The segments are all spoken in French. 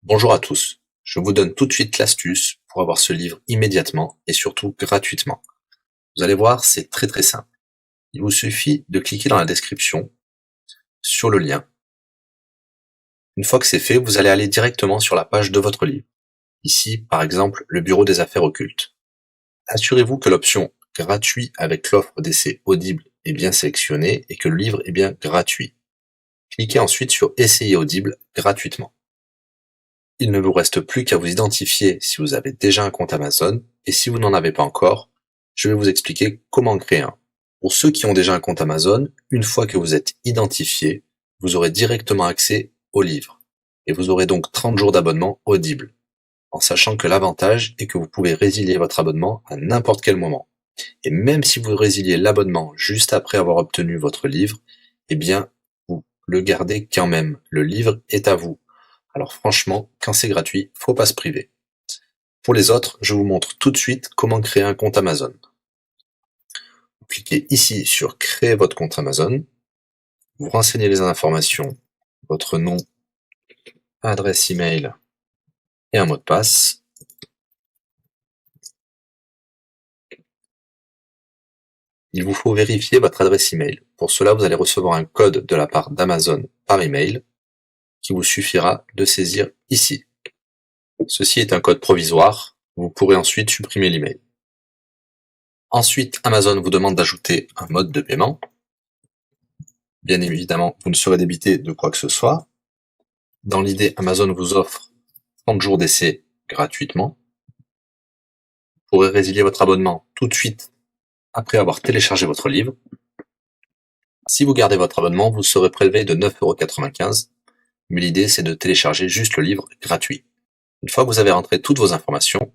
Bonjour à tous, je vous donne tout de suite l'astuce pour avoir ce livre immédiatement et surtout gratuitement. Vous allez voir, c'est très simple. Il vous suffit de cliquer dans la description sur le lien. Une fois que c'est fait, vous allez aller directement sur la page de votre livre. Ici, par exemple, le bureau des affaires occultes. Assurez-vous que l'option gratuit avec l'offre d'essai Audible est bien sélectionnée et que le livre est bien gratuit. Cliquez ensuite sur Essayer Audible gratuitement. Il ne vous reste plus qu'à vous identifier si vous avez déjà un compte Amazon, et si vous n'en avez pas encore, je vais vous expliquer comment créer un. Pour ceux qui ont déjà un compte Amazon, une fois que vous êtes identifié, vous aurez directement accès au livre, et vous aurez donc 30 jours d'abonnement Audible, en sachant que l'avantage est que vous pouvez résilier votre abonnement à n'importe quel moment. Et même si vous résiliez l'abonnement juste après avoir obtenu votre livre, eh bien, vous le gardez quand même. Le livre est à vous. Alors franchement, quand c'est gratuit, faut pas se priver. Pour les autres, je vous montre tout de suite comment créer un compte Amazon. Vous cliquez ici sur créer votre compte Amazon. Vous renseignez les informations, votre nom, adresse email et un mot de passe. Il vous faut vérifier votre adresse email. Pour cela, vous allez recevoir un code de la part d'Amazon par email qui vous suffira de saisir ici. Ceci est un code provisoire. Vous pourrez ensuite supprimer l'email. Ensuite, Amazon vous demande d'ajouter un mode de paiement. Bien évidemment, vous ne serez débité de quoi que ce soit. Dans l'idée, Amazon vous offre 30 jours d'essai gratuitement. Vous pourrez résilier votre abonnement tout de suite après avoir téléchargé votre livre. Si vous gardez votre abonnement, vous serez prélevé de 9,95 €, mais l'idée c'est de télécharger juste le livre gratuit. Une fois que vous avez rentré toutes vos informations,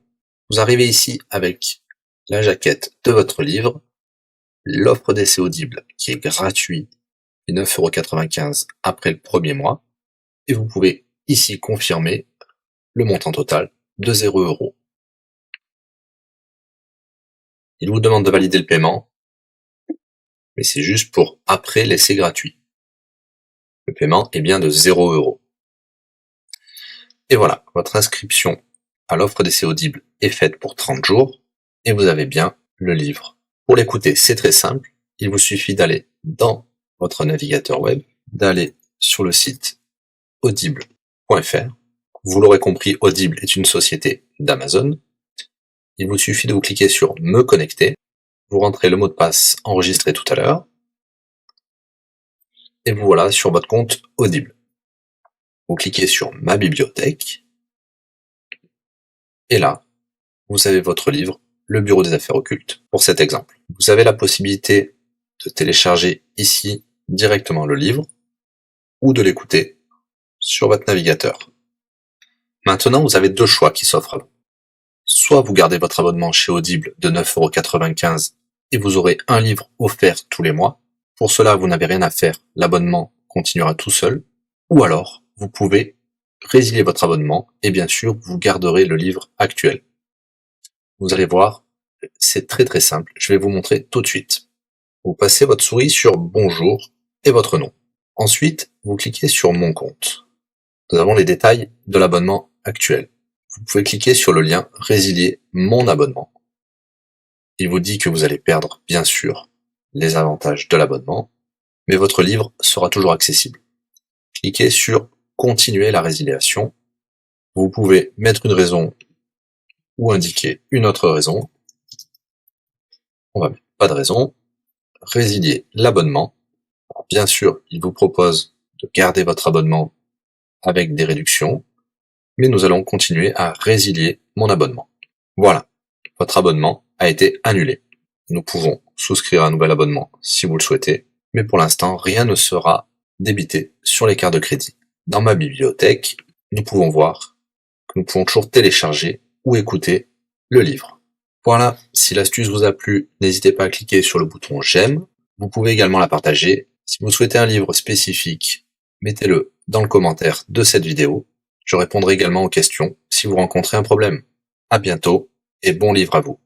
vous arrivez ici avec la jaquette de votre livre, l'offre d'essai Audible qui est gratuit et 9,95 € après le premier mois, et vous pouvez ici confirmer le montant total de 0 €. Il vous demande de valider le paiement, mais c'est juste pour après l'essai gratuit. Le paiement est bien de 0 €. Et voilà, votre inscription à l'offre d'essai Audible est faite pour 30 jours, et vous avez bien le livre. Pour l'écouter, c'est très simple, il vous suffit d'aller dans votre navigateur web, d'aller sur le site audible.fr. Vous l'aurez compris, Audible est une société d'Amazon. Il vous suffit de vous cliquer sur Me connecter, vous rentrez le mot de passe enregistré tout à l'heure, et vous voilà sur votre compte Audible. Vous cliquez sur Ma bibliothèque, et là, vous avez votre livre, Le Bureau des affaires occultes, pour cet exemple. Vous avez la possibilité de télécharger ici directement le livre, ou de l'écouter sur votre navigateur. Maintenant, vous avez deux choix qui s'offrent à vous. Soit vous gardez votre abonnement chez Audible de 9,95 € et vous aurez un livre offert tous les mois. Pour cela, vous n'avez rien à faire, l'abonnement continuera tout seul. Ou alors, vous pouvez résilier votre abonnement et bien sûr, vous garderez le livre actuel. Vous allez voir, c'est très simple, je vais vous montrer tout de suite. Vous passez votre souris sur Bonjour et votre nom. Ensuite, vous cliquez sur Mon compte. Nous avons les détails de l'abonnement actuel. Vous pouvez cliquer sur le lien Résilier mon abonnement. Il vous dit que vous allez perdre, bien sûr, les avantages de l'abonnement, mais votre livre sera toujours accessible. Cliquez sur Continuer la résiliation. Vous pouvez mettre une raison ou indiquer une autre raison. On va mettre pas de raison. Résilier l'abonnement. Bien sûr, il vous propose de garder votre abonnement avec des réductions, mais nous allons continuer à résilier mon abonnement. Voilà, votre abonnement a été annulé. Nous pouvons souscrire un nouvel abonnement si vous le souhaitez, mais pour l'instant, rien ne sera débité sur les cartes de crédit. Dans ma bibliothèque, nous pouvons voir que nous pouvons toujours télécharger ou écouter le livre. Voilà, si l'astuce vous a plu, n'hésitez pas à cliquer sur le bouton j'aime. Vous pouvez également la partager. Si vous souhaitez un livre spécifique, mettez-le dans le commentaire de cette vidéo. Je répondrai également aux questions si vous rencontrez un problème. À bientôt et bon livre à vous.